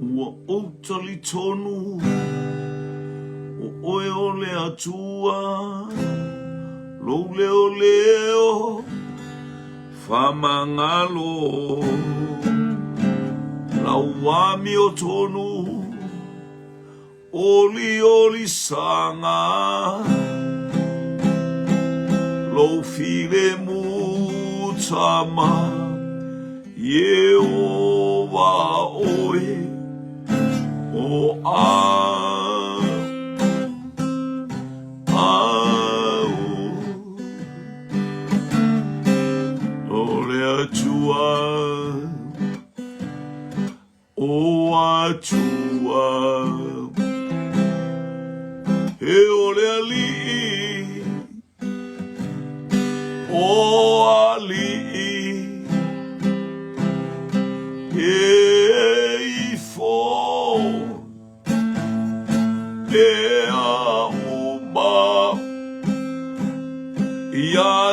Ua outali tonu o oe o le atua lou leo leo whamangalo lauami o tonu oli sanga lou file mutama Yehowa oe o ole atua e ole ali o ali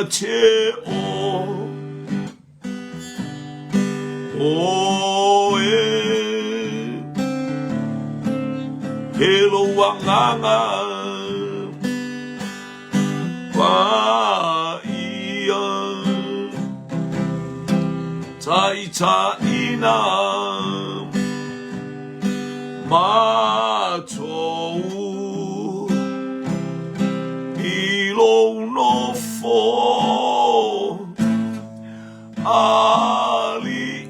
Te o e helo wanganga pa ia taita ina matou ilo no fo Ali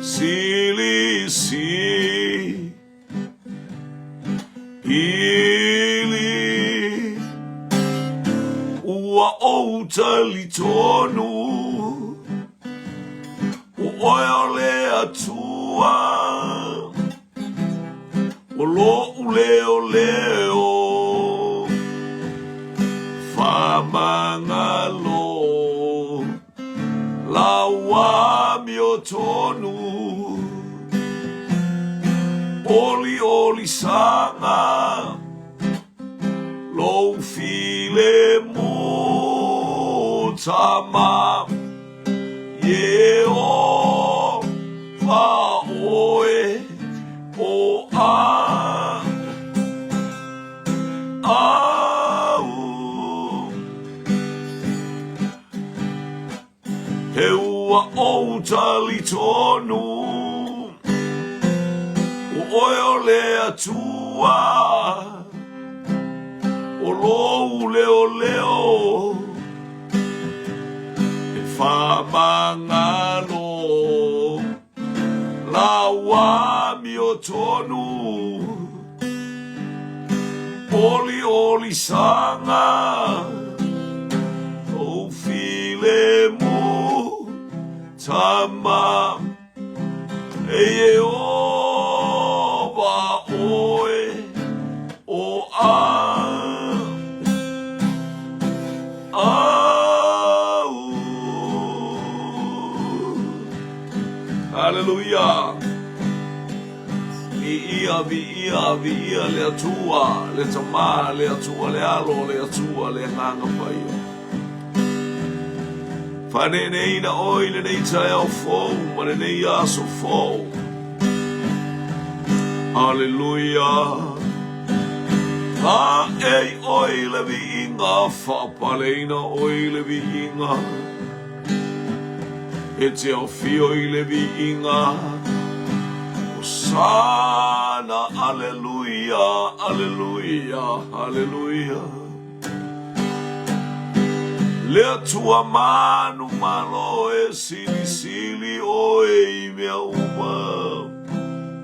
silisi ili ua outali tonu oe ole atua o lo leo leo famangalo Lauami o tonu oli sanga lou file mutama Yehowa oe o He ua outali tonu o oe o le atua o lou leo e whamangalo lauami o tonu oli sanga o file Tama Yehowa oe o Hallelujah. Vi le atua, le tama, le atua, le alo, le atua, le nganga paia. Fanene ina oile nei tae au fou, mane nei aso fou. Hallelujah. Ha ei oile vi inga, whapaleina oile vi inga. E te au fi oile vi inga. Osana, hallelujah, hallelujah, hallelujah. Le tua manu malo e sili o e mea uma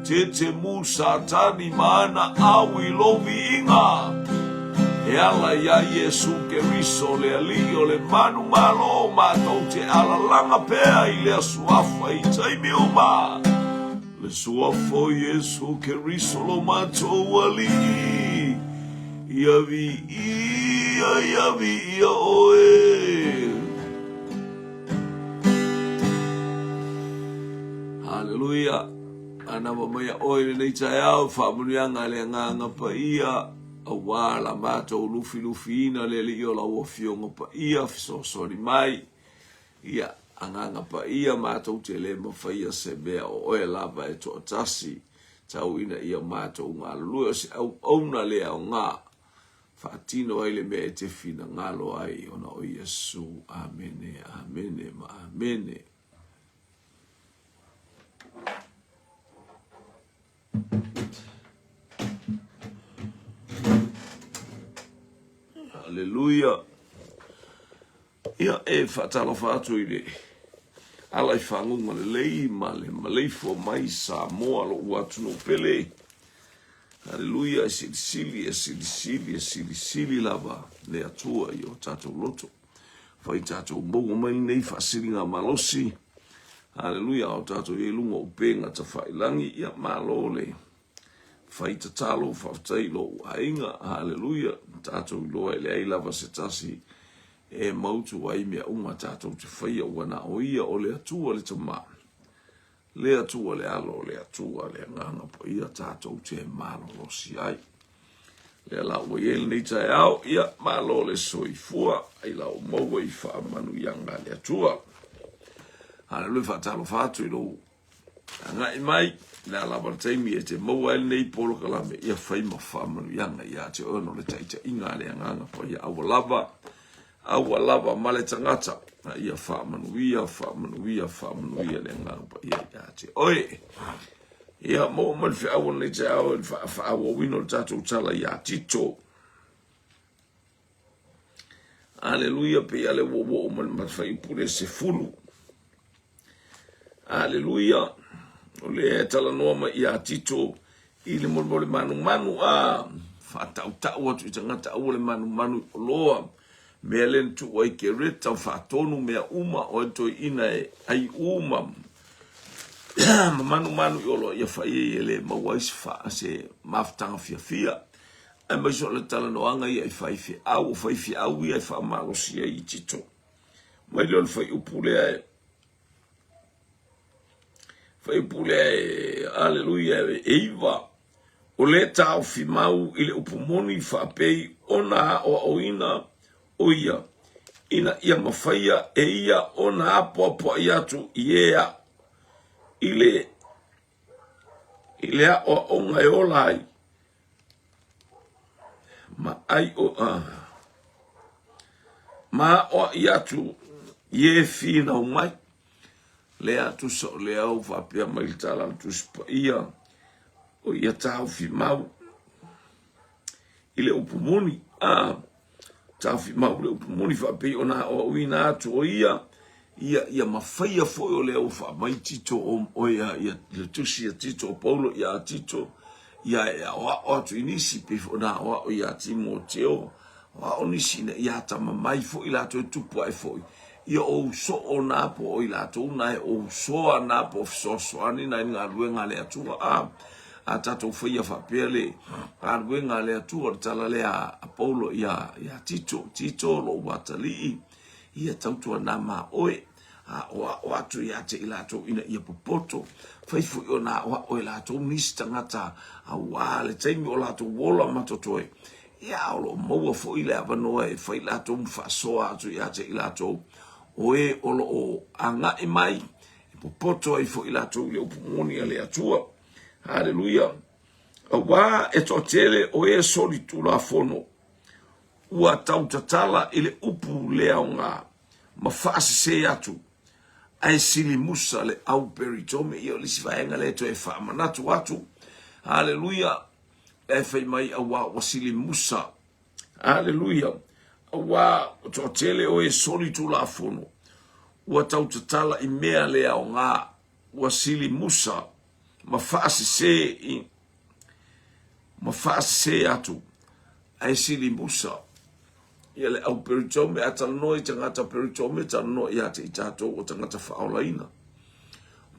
te musa tani mana awi lovi inga e ala ya Yesu ke riso le alio le manu malo matou te ala langa pea i le asuafa i taimi uma le suafo Yesu ke riso lo matou ali ia oe Hallelujah. Ana mamaya oile nei tae au whamunianga le nganga pa ia a wala mato lufi ina le li o la o fionga pa ia fiso sori mai ia anganga pa ia mātou te le mawhaia se mea o oe lava e toa tasi, tau ina ia mātou ngā lua se au na lea o ngā, whaatino ai le mea e te whina ngalo ai, ona o Iesu, amene, amene, ma amene. Hallelujah. Ia e whaatalo whaatu i le ala i whangunga le lei ma le maleifo mai sa moa lo uatu no pele. Hallelujah, e silisili lava le atua i o tatou loto. Whai tatou mou mai nei whaasiri ngā malosi. Hallelujah, o tatou i lunga upenga ta whailangi ia malo le. Whai tatalo whaftai lo ainga. Hallelujah, tatou loa le ai lava se tasi. E mautu ai mea unga tātou te whaia wana o ia o le atua le tama. Le atua le alo, le atua le nganga po ia tātou te malo rosi ai. Le ala ua iel nei tae au, ia malo le soifua, ai lau maua i wha manu ianga le atua. Hana lui whaatalo whaatu i lou. Ngai mai, le ala wartaimi e te maua el nei polo kalame, ia whaima wha manu ianga ia te ono le taita inga le nganga po ia awa lava. Awa lava male tangata ia whaamanuia le ngapa ia te oi ia mo man fi awa nei te awa awa wino tatou tala ia tito. Aleluia pe ale wo man matfai pure se fulu. Aleluia ole tala noa ia tito ile mo le manu a fa tau atu tangata awa le manu loa. Mea len tu oi ke reta whaatonu mea uma o toi ina e ai uma. Manu i olo ia whaie e le mawaisi wha se maftanga fia. E mai so le tala noanga ia i whaifi au ia i wha malosia i tito. Mai leo le whai upulea e aleluia e eiva. O le tau fi mau i le upumoni whaapei ona o oina o ia, ina ia mawhaia e ia o na apo i atu iea ile a o ngai olai ma ai o ma o i atu ie fina o mai le atu so le au whapea mai tala tu spa ia o ia tau fi mau ile upumoni tafi maule upumoni whapei o na o wina atu o ia mawhaia foi o leo wha mai tito o ia le tusi a tito o paulo ia tito ia o atu inisi pifo na o ia timo teo o nisi na ia tama mai foi lato e tupu ai foi ia o so o napo o ilato una e o so a napo so ani na inga luenga le atua a tatou whaia whapele a ruenga le atua tala le a Paulo ia tito lo watali ia tautua na ma oe o atu ia te ilato ina ia popoto whaifu i o na o ilato nisi tangata a wale taimi o lato wola matotoe ia o lo maua fo i le avanoa e whai lato mwhasoa atu ia te ilato oe o lo o anga e mai popoto e fo i lato le upumoni le atua. Hallelujah. Wa e totele o e soli tu la fono. Ua tau tatala ile upu leaunga. Ma fasi se atu. Ai sili musa le au peritome. Iyo lisi vaenga le to e fa manatu atu. Hallelujah. E fai mai awa wasili musa. Hallelujah. Awa totele o e soli tu la fono. Ua tau tatala i mea leaunga. Wasili musa. Mafasi se atu ai sili musa ia au peritome atal noi tangata peritome tano ia te tato o tangata faolaina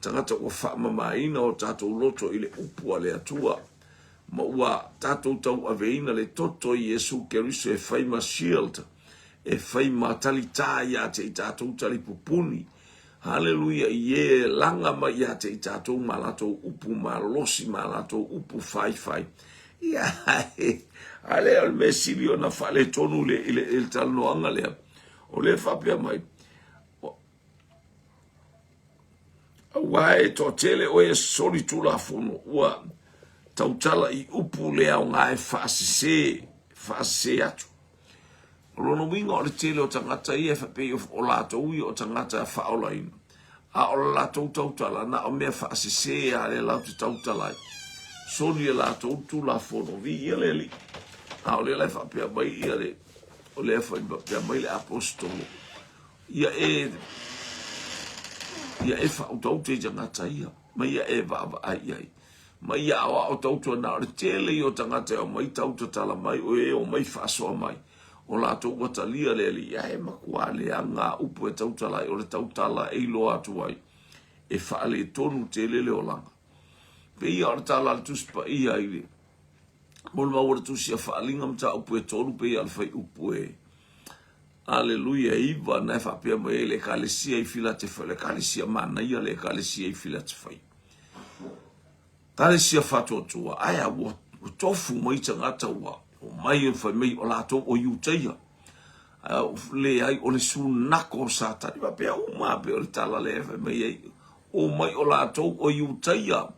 tangata o fa mamaina o tato loto ile upu ale atua ma ua tato tau aveina le toto Yesu Keriso e faima shield e faima talita ia te tato talipupuni. Hallelujah, ye langa ma ia te tato malato upu malosi malato upu fai. Ia, ale al mesilio na fale tonu le il talnoanga le. O le fapia mai. Wae to tele o e soli tula fono ua tautala I upu le au ngai faasise atu. Lono winga o le tele o tangata I e whapei o lato ui o tangata whaolaina. A o lato tautala na o mea faasise a le lau te tautala. Soli e lato tula fono vi ia le li. A o le lai whapea mai ia le o le whapea mai le apostolo. Ia e whautau te tangata ia. Ma ia e vava ai ai. Ma ia o tautua na o le tele I o tangata o mai tautatala mai o e o mai whaasoa mai. O lato watalia le li ia e makua le anga upu e tautala o le tautala e lo atu ai. E whaale tonu te lele o langa. Pe ia o le tala le tuspa ia I le. Molu maura tusia whaalinga mta upu e tonu pe ia le whai upu e. Aleluia iwa na whapea mai le kalesia I fila te whai. Le kalesia mana ia le kalesia I fila te whai. Kalesia whatotua. Aia ua tofu mai tangata ua. O mai e whai mai o lato o iutaia. Le ai o le sunako satani. Wapea uma pe o le tala le whai mai ei. O mai o lato o iutaia.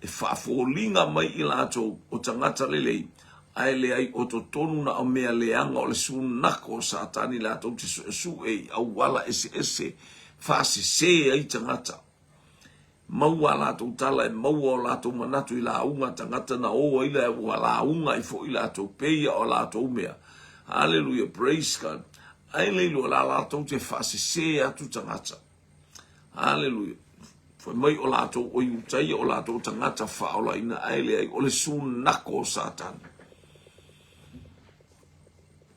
E whaafolinga mai I lato o tangata lelei. Ai le ai o to tonu na o mea leanga o le sunako satani lato te su e au wala ese whaasise ai tangata. Maua lato tala e maua o lato manatu I la unga tangata na o ila ua la unga I fo I lato peia o lato mea. Hallelujah, praise God. Ai leilo la lato te whaasise atu tangata. Hallelujah. Foi mai o lato o iutai o lato tangata whaola ina ai le ai o le sunako satani.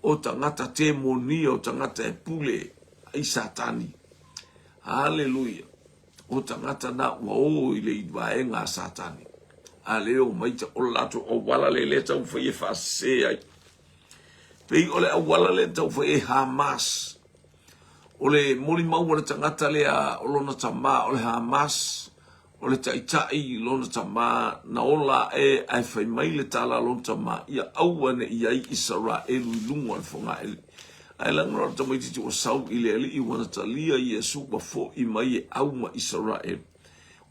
O tangata te moni o tangata e pule ai satani. Hallelujah. O tangata na ua o I le idwaenga satani. A leo maita o lato o wala le tau whai e whaase ai. Pei o le awala le tau whai e Hamas. O le moli maua tangata lea o lona tama o le Hamas. O le taitai lona tama na ola e ai whai mai le tala lona tama. Ia auane I ai Israelu I lungo al fonga ele. Ai langora tamai titi o sau I le ali I wana talia Iesu wa fo I mai e auma Israelu.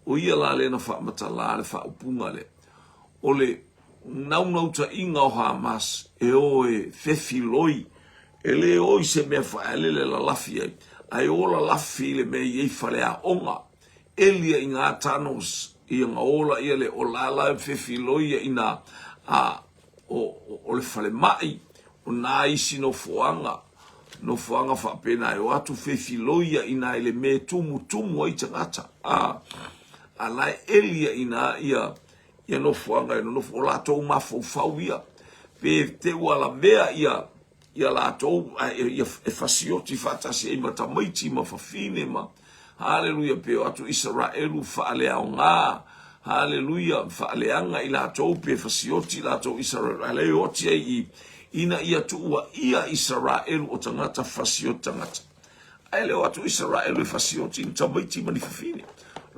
O ia la le na whaamata la le whaupunga le. O le naunauta inga o Hamas e o e fefiloi. E le oi se mea whaele le la lafi ai. Ai ola lafi le mea iei whalea onga. Elia I ngā tanos I ngā ola ia le o lala e fefiloi ina o le whale mai. O nā isi no fuanga. No fuanga whapena e o atu fefiloi ina ele me tumu ai tangata. Alai Elia ina ia no fuanga no o lato mafo fauia. Pe te wala mea ia lato e fasioti fatasi e mata maiti ma fafine ma. Hallelujah pe o atu Israelu whaalea o ngā. Hallelujah whaaleanga I lato pe fasioti lato Israelu. Alei oti ai ina ia tuua ia Israelu o tangata fasioti tangata. Ai leo atu Israelu e fasioti in tamaiti mani fafine.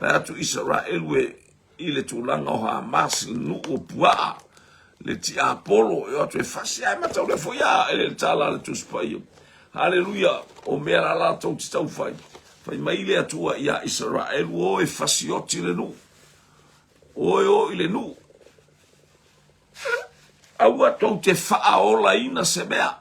Lai atu Israelu e I le tūlanga o Hamas nu o pua. Le ti Apollo e atu e fasi ai matau le foia e le tala le tuspa ia. Hallelujah o mea la la tau titau fai. Fai mai le atua ia Israelu o e fasioti le nu. O I le nu. Aua tau te whaaola ina se mea.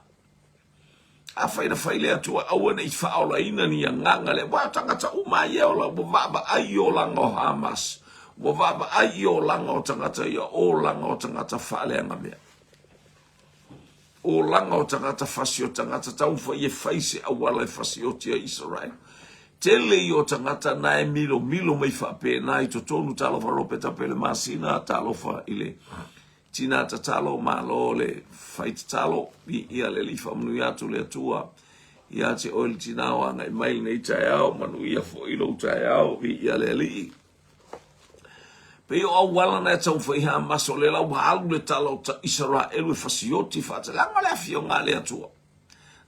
A whaina whaile atua aua nei whaaola ina ni a nganga le. Wa tangata umai e ola. Wa vaba ai o langa o Hamas. Wa vaba ai o langa o tangata ia. O langa o tangata whaaleanga mea. O langa o tangata fasio tangata tau whai e whaise awala e fasio tia Israel. Tele I o tangata na e milo mai whape na I to tonu talofa rope tapele masina talofa ile. Tina tatalo malo le fight talo ia le lifa manu atu le atua ia te oil tinawa na mail nei taiao manu ia fo ilo taiao ia le li pe o wala na tau foi ha maso le la walu le talo ta Israel e fasioti fata la ngale afio ngale atua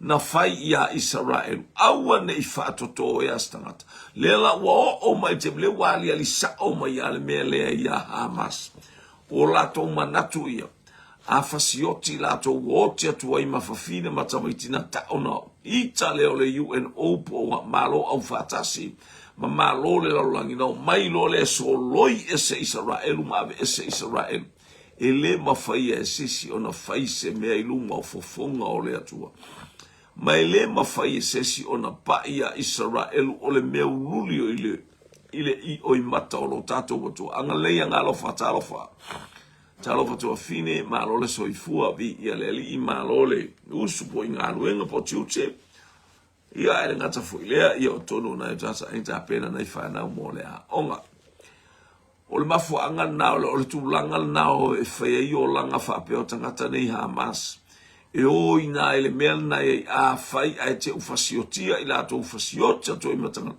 na fai ia Israel awa nei fato to ia stangata le la o mai te le wali ali sa o mai ale mele ia Hamas o lato manatu ia. A fasioti lato wote atua I mafafine matawaitina taona. Ita leo le UNO po malo au fatasi. ma lo le langi no mai lo le so loi ese Israel ma ese Israel ele ma fai e sisi ona fai se mea iluma o fofonga o le atua ma ele ma fai e sisi ona paia Israel o le mea ululi o ile i o i mata o lo tato watu anga leia ngalo fa talo fa fine ma lo le soifua vi ia le li ma lo le usu po inga luenga po tiuche ia ele ngata fu ile ia o tonu na tasa inta pena na ifana mo le a onga o le mafu anga na o le tulanga na o e fai i o langa fa pe o tangata nei Hamas e o ina ele mel na e a fai a te ufasiotia ila to ufasiotia to imatanga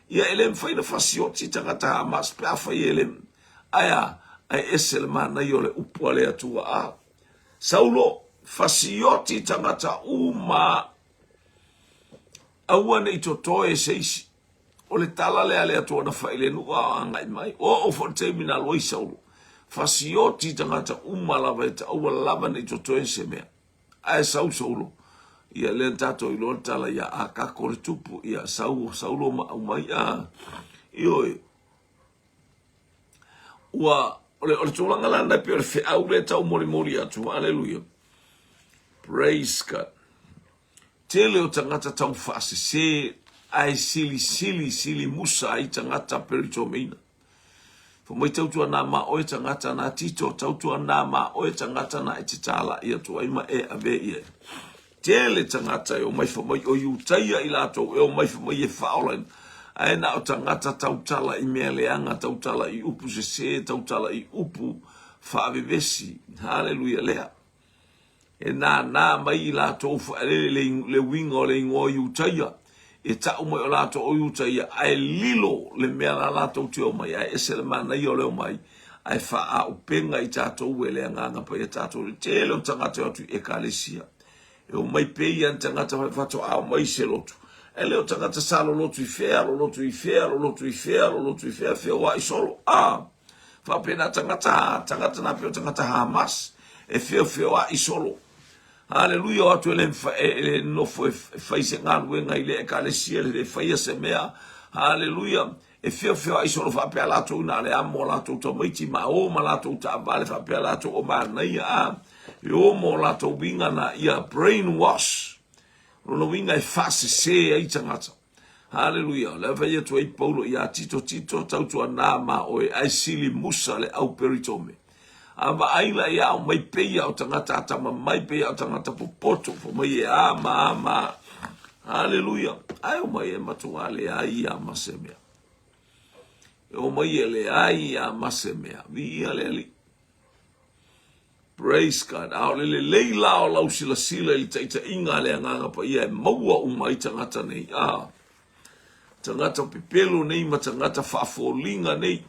ia ele fai na fasioti tangata Hamas pe a fai ele aya ai esel mana i o le upu ale atua a Saulo fasioti tangata uma aua nei totoe seisi o le tala le ale atua na faile nua angai mai o fonte mina loi Saulo fasioti tangata uma lava e aua lava nei totoe se mea ai Saulo ia le tato i lo tala ia a kako le tupu ia Saulo ma umai a ioi ua ole tulanga lana pe ole fe au le tau mori atu hallelujah praise God tele o tangata tau fase se ai sili musa ai tangata peritomina fo mai tau tua na ma o tangata na tito tau tua na ma o tangata na itala ia tu ai ma e ave ia tele tangata o mai fo mai o utaia ila to o mai fo mai e faolen ai na o tangata tautala i mea leanga tautala i upu se tautala i upu whaavevesi hallelujah lea e na mai la tofu le wingo le ingo i utaia e ta umai o la to o utaia ai lilo le mea la to tio mai ai esele mana i o leo mai ai wha a upenga i tato ue le nganga pa i tato le tele o tangata atu e kalesia e o mai pei an tangata whato a mai se lotu ele o tangata salo lotu i fea fea wa i solo fa pena tangata na peo tangata Hamas e fea wa i solo hallelujah o atu ele nofo fai se ngānu e ngai le e kalesia le fai se mea hallelujah e fea wa i solo fa pea lato una le amo lato to maiti ma o ma lato ta vale fa pea lato o ma na ia e o mo lato winga na ia brainwash Rono winga e fase se ai tangata. Hallelujah. Le vai tu ai Paulo ia tito tau tua nama o e ai sili musa le au peritome. Ava aila ia o mai peia o tangata atama mai peia o tangata popoto fo mai e ama. Hallelujah. Ai o mai e matunga le ai a masemea. O mai e le ai a masemea. Vi ia le ali. Praise God. Ao le leila o lau sila ili taita inga le anganga pa ia e maua umai tangata nei. Tangata pipelo nei ma tangata whaafolinga nei.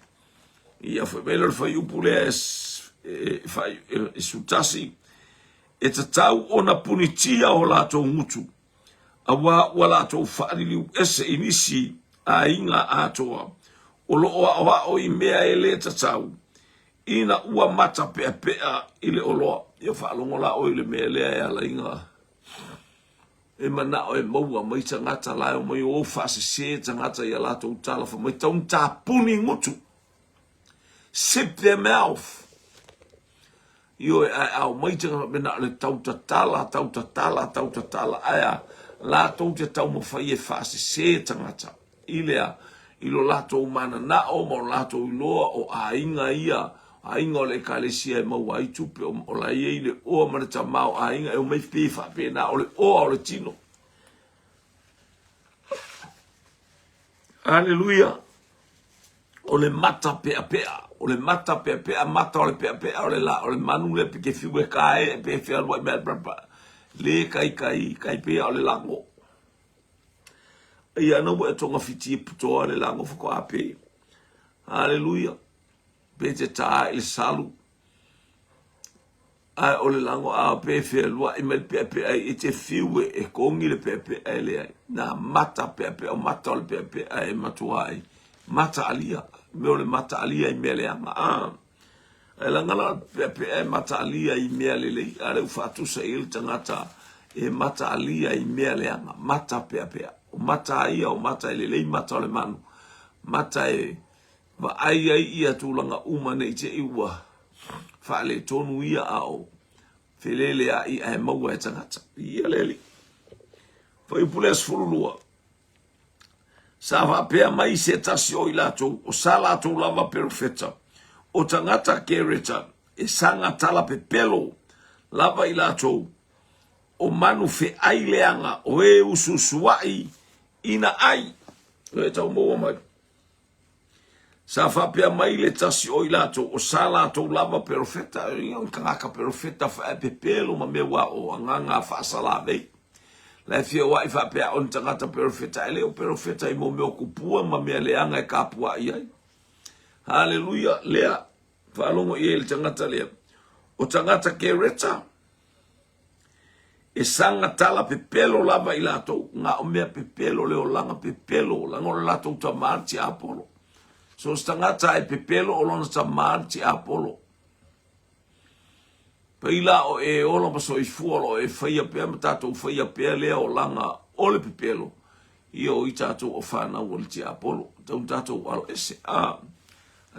Ia whamelo le whai upulea e sutasi. E tatau o na punitia o lato ngutu. Awa lato whaariliu ese inisi a inga atoa. O loo awa o i mea e le tatau. Ina ua mata pea ile oloa. Ia whaalongola o ile mea lea e ala inga. E mana o e maua mai tangata lai o mai o fase se tangata ia lato utala fa mai taun ta puni ngutu. Sip their mouth. Io e au mai tangata mena le tautatala. Aya lato te tau mo fai e fase se tangata. Ilea ilo lato umana na o mo lato iloa o a inga ia. A inga o le kalesia e mau ai tupe o la iei le oa marita mau a inga e o mai pefa pena o le oa o le tino. Hallelujah. O le mata pea. O le mata pea mata o le pea o le manu le peke fiu e kae e pe fea lua mea brapa. Le kai pea o le lango. Ia no e tonga fiti e putoa le lango fuko ape. Hallelujah. Pete taa ele salu. Ai o le lango a pe fe lua i mel pepe ai e te fiue e kongi le pepe ai le ai. Na mata pepe o mata o le pepe ai matua ai. Mata alia. Me o le mata alia i mele anga. Ai langala pepe ai mata alia i mele le. Are ufatu sa il tangata e mata alia i mele anga. Mata pepe. O mata ia o mata ele le mata o le manu. Matai va ai ia tulanga uma nei te iwa. Fale tonu ia ao. Felele a i ai maua e tangata. Ia leli. Fai pules furulua. Sa va pea mai se tasi o ilato. O sa lato lava perfeta. O tangata kereta. E sanga tala pe pelo. Lava ilato. O manu fe ai leanga. O e ususuai. Ina ai. E tau moa mai. Sa whapea mai le tasi o ilato o sa lato lava perfeta. Ion kangaka perfeta wha e pepelo ma mewa o anganga whaasala vei. Le fia wa i whapea on tangata perfeta. Ele o perfeta i mo meo kupua ma mea leanga e kapua iai. Hallelujah. Lea. Whalongo i ele tangata lea. O tangata ke reta. E sanga tala pepelo lava ilato. Nga o mea pepelo leo langa pepelo. Langa o lato tamarti Apollo. So stangata e pepelo o lona ta marti Apollo. Peila o e ola maso i fuolo e whaia pea matato whaia pea lea o langa ole pepelo. Io i tato o whana o ti Apollo. Tau tato alo ese. A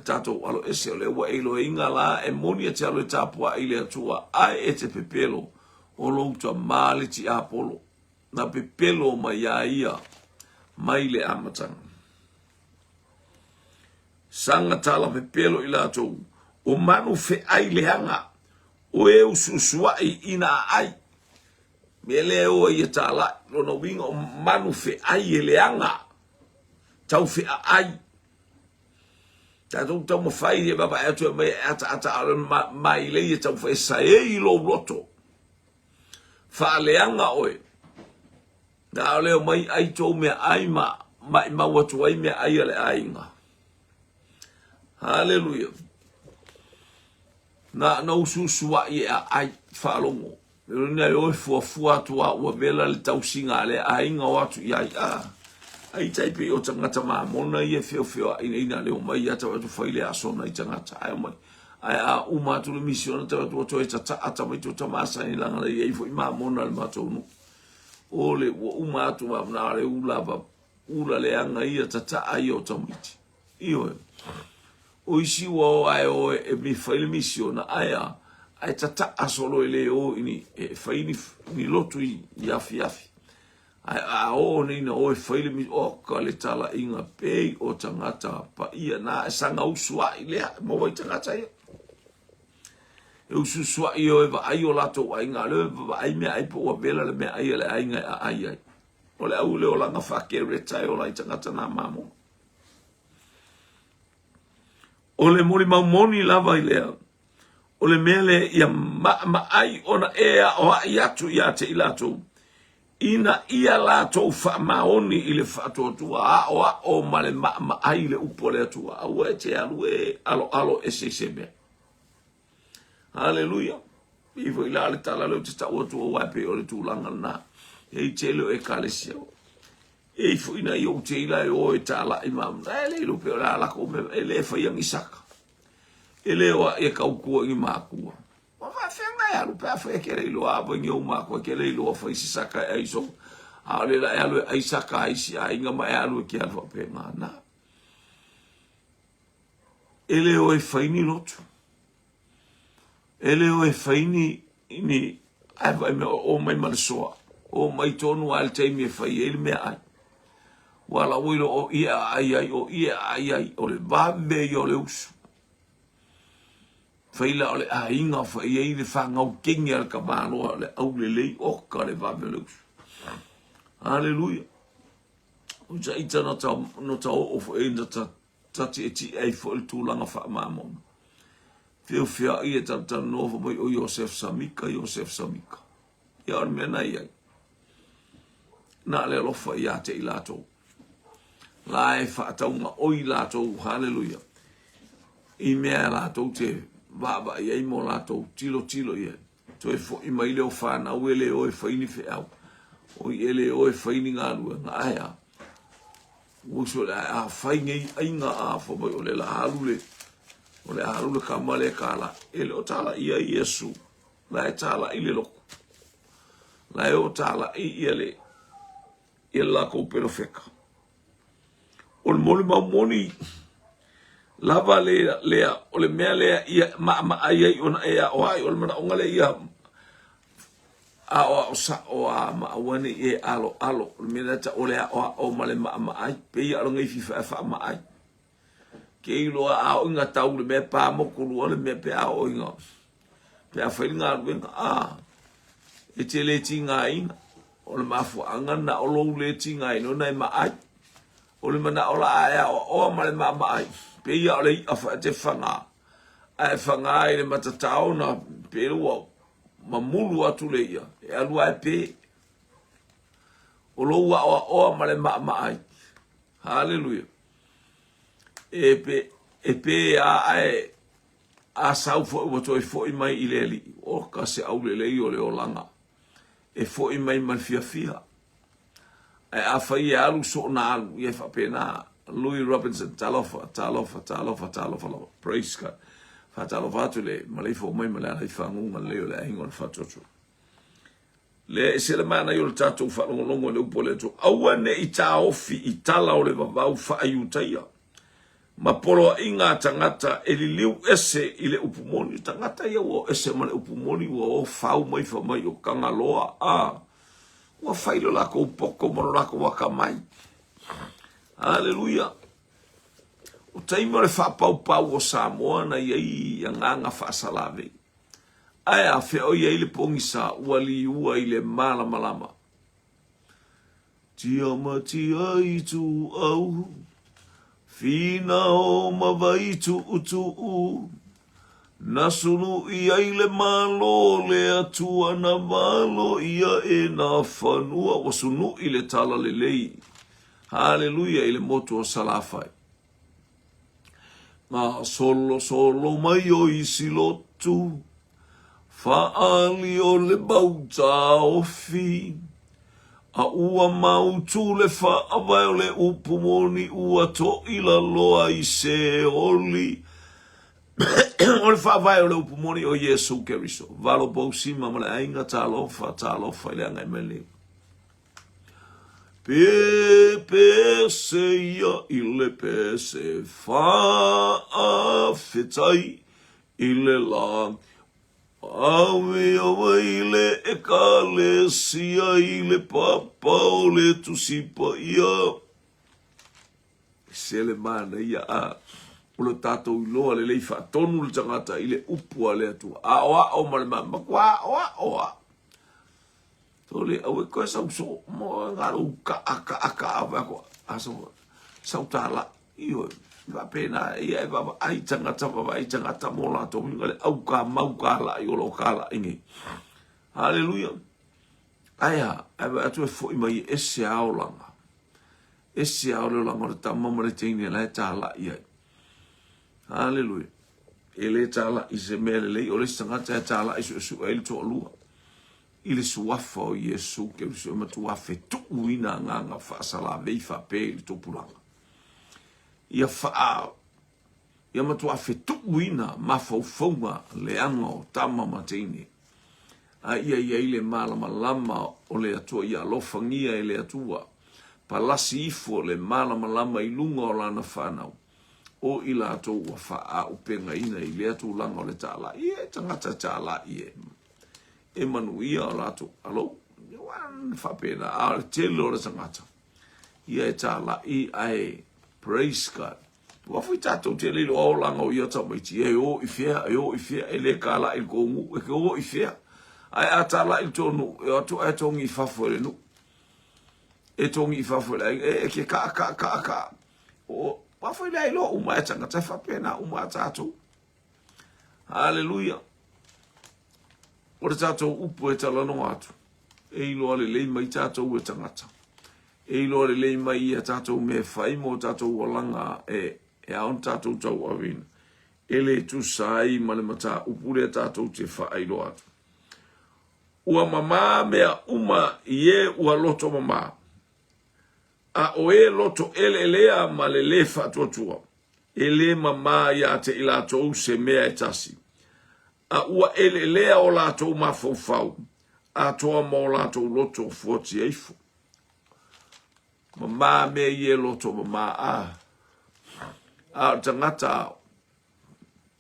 tato alo ese o le wa ilo e inga la e moni e te alo e tapua i le atua. Ai e te pepelo o louta mali ti Apollo. Na pepelo mai ia mai le amatanga. Sanga tala pepelo i lato. O manu fe ai leanga. O e ususuai ina ai. Me le o i tala. Lona winga o manu fe ai e leanga. Tau fe ai. Tatou tau mawhai e baba atu e mai ata mai le i tau fe sa e i lo roto. Fa leanga oe. Na leo mai ai tau mea ai ma watu ai mea ai ale ainga. Hallelujah. Na ususua i a ai whalongo. Rina e oi fua tua ua vela le tausinga le a inga o atu i ai a. Ai taipe o tangata maa mona i e feo ina leo mai ata watu whaile a sona i tangata. Ai mai. Ai a umatu le misiona te watu watu e tata ata mai tu tamasa i langa le iei fo i maa mona le matonu. O le umatu wa mna le ula le anga i a tata ai o tamiti. Iyo e. O isi wa ai o e mi faile misiona aya ai tata asolo ele o ini e faini ni lotu i yafi ai a o ni na o e faile mi o kale tala inga pei o tangata pa ia na sanga usua ile mo vai tangata ia e usua i o eva ai o lato ai nga le ai me ai po vela le me ai le ai nga ai o le au le o langa fa ke retai o lai tangata na mamo. O le mori maumoni lava i lea. O le mele ia ai ona ea o ai atu ia te ilato. Ina ia lato wha maoni i le whatotua o male ai le upo le atua. Aua e te alu e alo e sebe. Hallelujah. Ivo i la le tala leo te tau atua waipe o le tūlanga na. E te leo e kalesia o. E fu ina i o te ila e o e tala i mamna. E le ilo peo la lako me e le whaiang i saka. E le o e kaukua i mākua. Wa whawhenga e alu pēr whai kere ilo a wangi o mākua kere ilo a whai si saka e aiso. A le la e alu e ai saka ai si a inga ma e alu e ki alu a pēnga na. E le o e whaini lotu. E le o e whaini ini o mai marasoa. O mai tonu al teimi e whai e mea ai. Wala wilo o ia ai o le vame i o le usu. Whaila o le a inga whai e le whangau kengi al kamano o le au le lei o ka le vame le usu. Hallelujah. O ta ita no ta o e na tati e ti ei fo le tūlanga wha mamon. Whia i e tata nova mai o Joseph Samika. Ia o mena i ai. Na le lofa i ate i lato. La e whaataunga o i lato, hallelujah. I mea lato te vava i ai mo lato, tilo i ai. To e fo i mai leo whana, o ele o e whaini whi au. O i ele o e whaini ngā lua, ngā aia. Uso le a whaingi ainga a whamai o le la halule. O le halule ka male ka la. Ele o tala ia i Yesu. La e tala i le loko. La e o tala i ele. Ia la ko pero feka. o le mole maumoni lava lea o le mea lea ia ma ai ai ona e a o ai o le mana onga le ia a o sa o a ma wane e alo le mea ta o le a o ma le ma ai pe ia lo ngai fa ma ai ke ilo a o inga tau le mea pa mo kulu le mea pe a o inga pe a whainga luenga e te le tinga ina o le mafu anga na o lo le tinga ina na ma ai o le mana o la a o ma le ma ai pe ia o le a te whanga a whanga i le matatao na pe lua ma mulu atu le ia e alua e pe o lo ua o ma le ma ai hallelujah e pe a sau fo o to fo i mai i le li o ka se au le o le o langa e fo i mai mal fia e a fai alu so na alu e fa pena Louis Robinson talofa praise God fa talofa tu le malai fo mai mala ai fa ngunga le le aingo fa toto le se le mana yo tato fa longo le upole to awane i ta ofi i tala o le vavau fa ayutaia ma polo inga tangata e li liu ese i le upumoni tangata ia o ese ma le upumoni o fau mai fa mai o kanga loa wa failo la ko poko mo la ko waka mai hallelujah o taimo le fa pau o Samoa na ia nganga fa salave ai a fe o ia le pongisa wali ua i le malama tia matia i tu au fina o mawai tu utu nasunu ia i le malo le atua na malo ia e na fanua o sunu i le tala le lei hallelujah i le motu o salafai nga solo mai o i silotu faali o le bauta ofi a ua mautu le faavai o le upumoni ua to ila loa i se oli o le faavai o le upumoni o Yesu Keriso valo bausima ma le ainga talofa i le angai mele pe se ia i le pe se fa fetai i le la awe awaile e ka le sia i le papa o le tusipa ia se le mana ia o le tatou iloa le lei whaatonu le tangata i le upua le atua o ma le mama kwa oa tole au e koe sau so mo ngaru ka awa ko aso sau tala iyo va pena ia va ai tangata mo la to ngale au ka mau ka la yo lo ka la ingi hallelujah aya ava tu fo mai esse aulanga ta mama le tini la tala ia hallelujah ele tala isemele le o le tangata tala isu el to lua ile suafa o Yesu ke so matua fe tu ina nga fa sala ve fa pe to pulanga ia fa ia matua fe tu ina ma fa fonga le ango tama matini ia ile malama o le atua ia lo fangia ile atua palasi ifo le malama ilunga o lana fanau o ila to wa fa o penga ina ile atu langa o le tala ia tangata tala ia Emanuia o lato alo wan fa pena al telo le tangata ia e tala i ai praise God wa fu tato te le o langa o ia ta mai ti e o ifia e le kala il kongu e ko ifia ai atala il tonu e atu e tongi fa fo le no e tongi fa fo le e ke ka o wa fu le lo o mai tangata fa pena o ma tato hallelujah o le tātou upu e talano atu. E ilo ale lei mai tātou e tangata. E ilo ale lei mai ia tātou me whai mo tātou walanga e aon tātou tau awina. E le tu sai ma le mata upu le tātou te whai lo atu. Ua mama mea uma ie ua loto mama. A o e loto ele lea ma le le whatuatua. E le mama ia te ilatou se mea e tasi. A ua ele lea o lātou mafau a toa mo lātou loto fuati eifu. mama me ye loto mama a tangata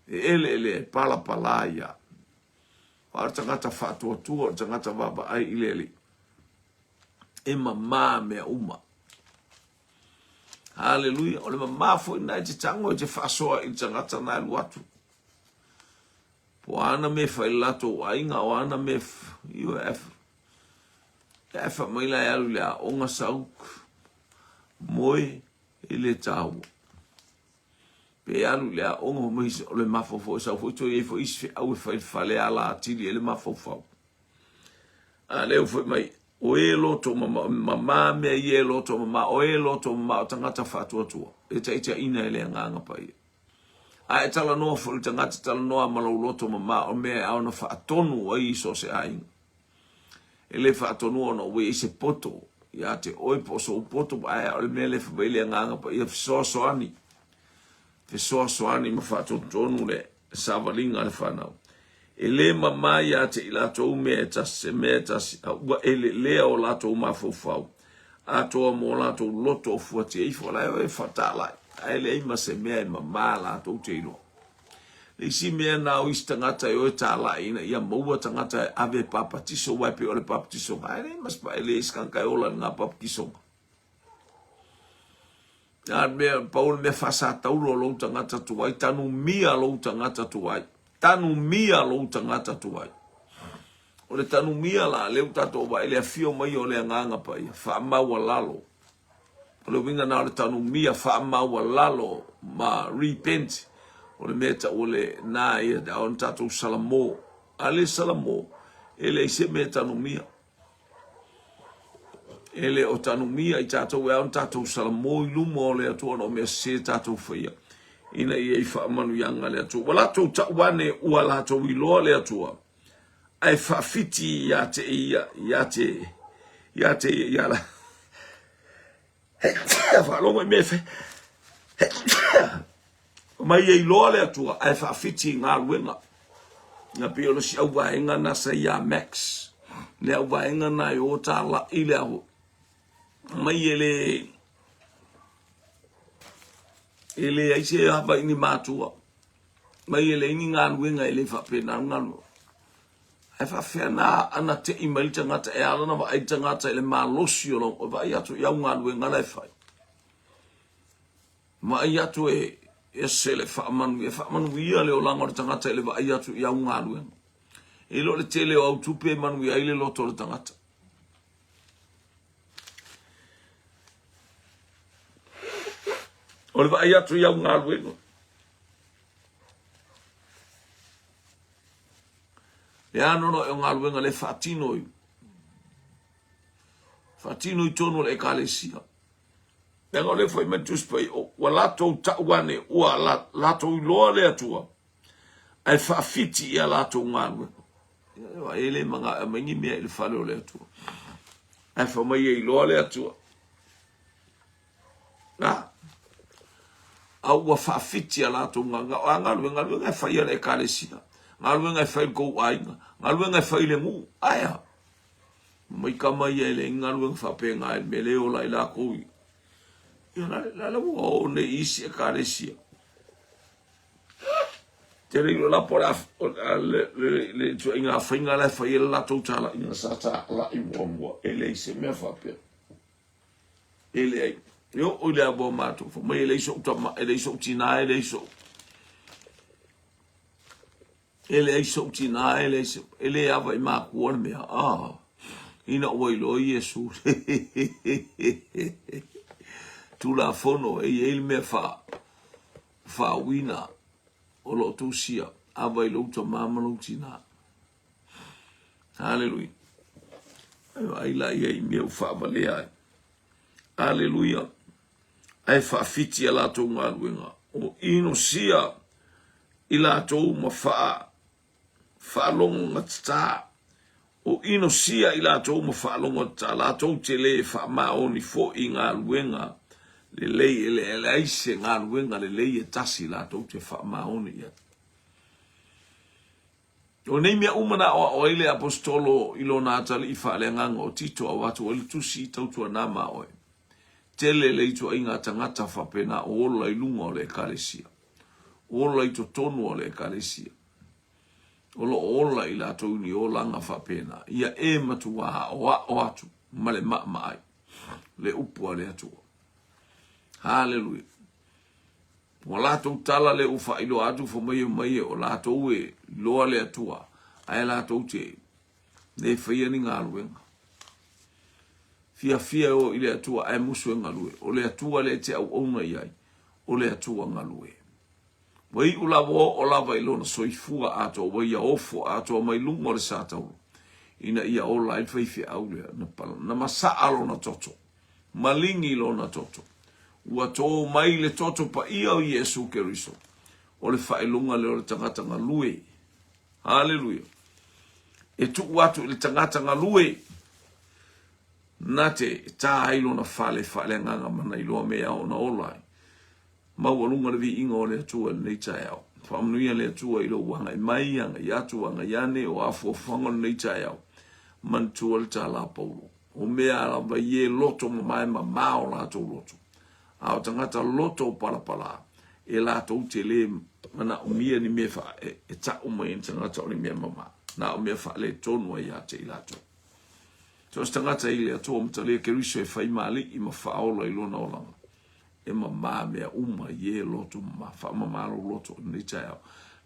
ele pala ya a tangata fatua tua tangata baba ai ilele e mama me uma haleluya ole mama fo ina te tango te fasoa i tangata na luatu po ana me failato ainga o ana me fa mai la ya lula onga sauk moi ele tau pe alu le onga mai le mafofo sa fo to e fo is au fa le ala tili ele mafofo ale fo mai o e loto mama me ye loto mama o e loto mama tangata fatua tua e ta ina ele nganga pai a e tala no fo tangata tala no malo loto mama o me a no fa tonu ai so se ai ele fa tonu no we se poto ya te oi poso poto ai o me le fa ele nganga pai so ani te soani ma fa tonu le savalinga le fa na ele mama ya te ila to metas wa ele le o la to ma fofau a to mo la to loto fu te I fo la e fatala ele ma se me mama la to te lo le si me na o istangata yo tala ina ya mo tangata ave papa tiso wa pe o le papa tiso ai mas pa ele skanka o la na papa tiso ya me Paul me fasa taulo lo tangata tu ai tanu mia lo tangata tu ai tanu mia lo tangata tu ai o le tanu mia la le tato wa ele afio mai o le nganga pa ia fa ma walalo o le winga na le tanu mia fa ma walalo ma repent o le meta o le na ia da on tato salamo ale salamo ele se meta no mia ele o tanu mia I tato we on tato salamo I lumo le atu no me se tato fia ina I fa manu yanga le atu wala to wane wala to I lo le atu ai fa fiti ya la fa lo me fe mai I lo le atu ai fa fiti nga wenga na piolo si au vaenga na sa ya max le au vaenga na yo ta la ile au mai ele ai se haba ini matua mai ele ini nga wenga ele fa pena ngalo ai fa fena ana te email tangata e ala na va ai tangata ele malosi lo o vai atu ya nga wenga le fa ma ai atu e se le fa manu ia le o langa tangata ele va ai atu ya nga wenga e lo le tele o tupe manu ia ile lo to tangata o le vai atu ya nga wenga ya no e nga wenga le fatino I tono le kalesia ya ngo le foi metus pai o wala to tawane o la to lo le atua ai fa fiti ya la to ngalo ele manga mangi me il falo le atua ai fa mai lo le atua na au fa fiti ya la to ngalo fa ya le kalesia ngalo nga fa go ai ngalo nga fa ile mu aya mai kama ele ngalo fa pe nga mele o la ko la o ne isi kalesia tere la por le tu inga finga la fa la totala inga sata la imwomwa ele se me fa pe ele yo o le abo mato fo mai ele so tama ele so tina ele so tina ele ava ma ko me ina o lo yesu tu la fono e il me fa wina o lo tu sia ava lo to mama lo tina hallelujah ai la ye me fa vale ai hallelujah ai fa fiti la to ngwa o ino sia ila to ma fa long ngata o ino sia ila to ma fa long ngata la to tele fa ma oni fo inga luenga le ai se nga luenga le tasi la to te fa ma oni ya o nei mea umana o ile apostolo ilona atali I fa le nganga o tito a watu o le tusi tautua na ma oe tele le itu inga tangata whapena o ola I lunga o le ekalesia. Ola I to tonu o le ekalesia. Ola I la tōni o langa whapena. Ia e matua o atu. Male ai. Le upua le atua. Hallelujah. O lātou tala le ufa ilo atu fo mai o lātou e loa le atua. Ai lātou te ne whaia ni ngā ruenga. Fia o ile atua ai musu e ngalue. O le atua le te au ona iai. O le atua ngalue. Wai ulawa o lava ilona soifua ato wai a ofo ato mai lungo le sātauru. Ina ia o lai whaifi au lea na pala. Na masa alo na toto. Malingi lo na toto. Ua tō mai le toto pa ia o Yesu Keriso. O le whailunga leo le tangata ngalue. Hallelujah. E tu watu le tangata ngalue. Nate tā ailo na whale nganga mana iloa mea o na olai. Mau alunga le vi inga o le atua le neitai au. Whamnuia le atua ilo wanga I mai anga I atu anga iane o afu o whangon neitai au. Mantua le tā la paulo. O mea ala vai ye loto mai mao la tau loto. Ao tangata loto pala. E la tau te le mana umia ni mea wha e ta umai ni tangata o ni mea mama. Na o mea wha le tonu ai a te I la tau. So tangata I le atua mtalea Keriso e whai mali I ma whaola I lona olanga. E mama mea uma ye loto ma wha mamaro loto ni tai au.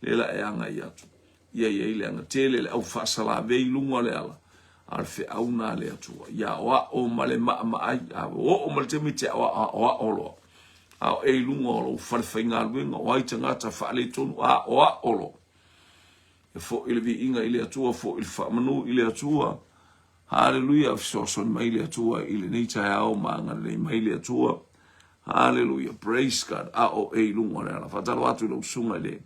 Lela e anga I atu. Ia le anga tele le au whaasala vei lunga le ala. Alfe au na le atua. Ia oa o male ai. O male te mite oa olo. Ao e lunga olo. Whalewhai ngā luenga. Oa I tangata whaale tonu. Oa olo. E fo ile vi inga ile atua. Fo ile whamanu ile atua. Hallelujah. So mai ile atua. Ile nei tai au maanga le mai ile atua. Hallelujah. Praise God. O e lunga le ala. Whatalo atu ilo usunga le.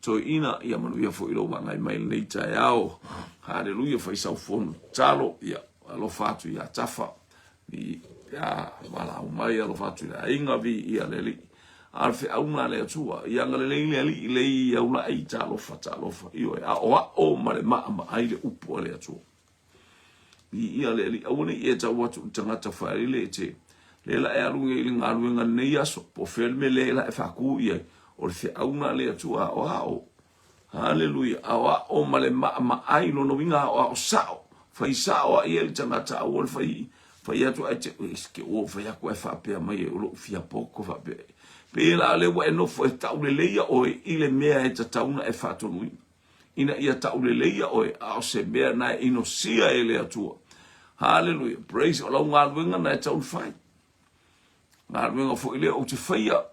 So ina ia manuia fo ilo wangai mai nei tai au. Hallelujah. Fai sau fono. Talo ia alo fatu ia tafa. Ia wala umai alo fatu ia inga vi ia leli. Alfe auna le atua. Ia ngale leli ia ula ei talo fa. Iyo ia o male maa ai le upu le atua. Ia leli. Aune ia tau watu tangata whaere le te. Lela e alunga I ngā ruenga nei aso. Po whelme lela e whaku ia. O le whiauna le atua o. Hallelujah. O male ai no winga o sao. Whai sao a ia le tangata au o le whai atu ai te iske o whai aku e whapea mai e ulo fia poko whapea. Pela le wa e nofo e tau le leia o I le mea e tatauna e whatonui. Ina ia tau le leia o ao se mea na e ino sia e le atua. Hallelujah. Praise. O lau ngā ruenga na e tau whai. Ngā ruenga fo ile o te whaia.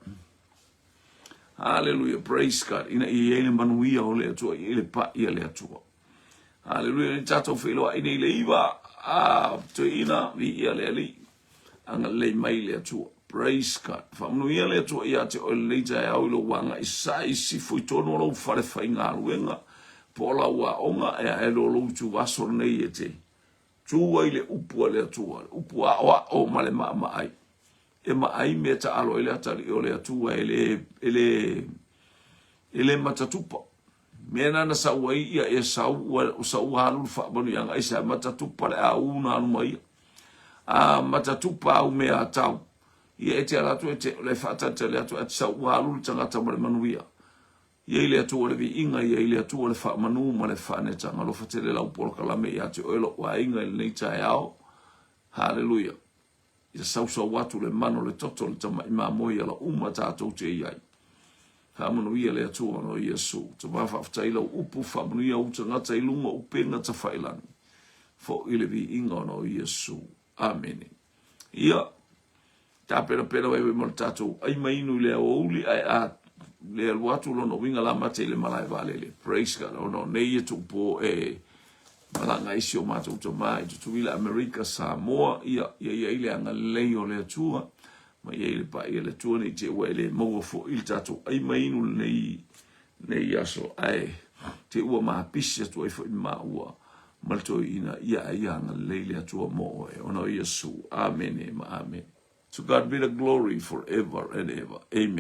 Hallelujah. Praise God. Ina I ele manuia o le atua. I ele pa I le atua. Hallelujah. Ni tato whiloa ina I le iwa. To ina I le ali. Anga le mai le atua. Praise God. Whamnuia le atua I ate o le leita e au ilo wanga. I sai si fui tono lau whare whai ngā ruenga. Po la ua onga e a elo lau tu wasor nei e te. Tua I le upua le atua. Upua o male maa ai. E ai me ta alo ele atari o le atua ele matatupa. Mena na sa wai ia e sa halu fa banu yang ai sa matatupa le au na mai. Matatupa au me atau. Ia e te alatu e te le fata te le atua e sa halu tangata mo le manuia. Ia ile atua le vi inga ia ile atua le fa manu ma le fa ne tanga lo fate le lau polo kalame ia te oilo wa inga le nei tai au. Hallelujah. Ia sau watu le mano le toto le tama ima moi ala tātou te iai. Hamanu ia le atua no Yesu. Te whawhaftaila upu whamanu ia utangata I lunga upenga ta whailangi. Fo ile vi inga no Yesu. Amen. Ia. Tā pera wewe mo tātou. Ai mainu le o uli ai a le watu lono winga la mate le malai valele. Praise God. Ono nei e tupo malanga isi o mātou to mai, tu wila Amerika Samoa, ia ile anga lei o le atua, ma ia ile pa ia le tua nei te ua ele maua fo il tatou, ai mainu nei aso, ai, te ua maa pisi atua i fo i maa ua, malto ina ia anga lei le atua mo e, ono Yesu, amen, amen. To God be the glory forever and ever, amen.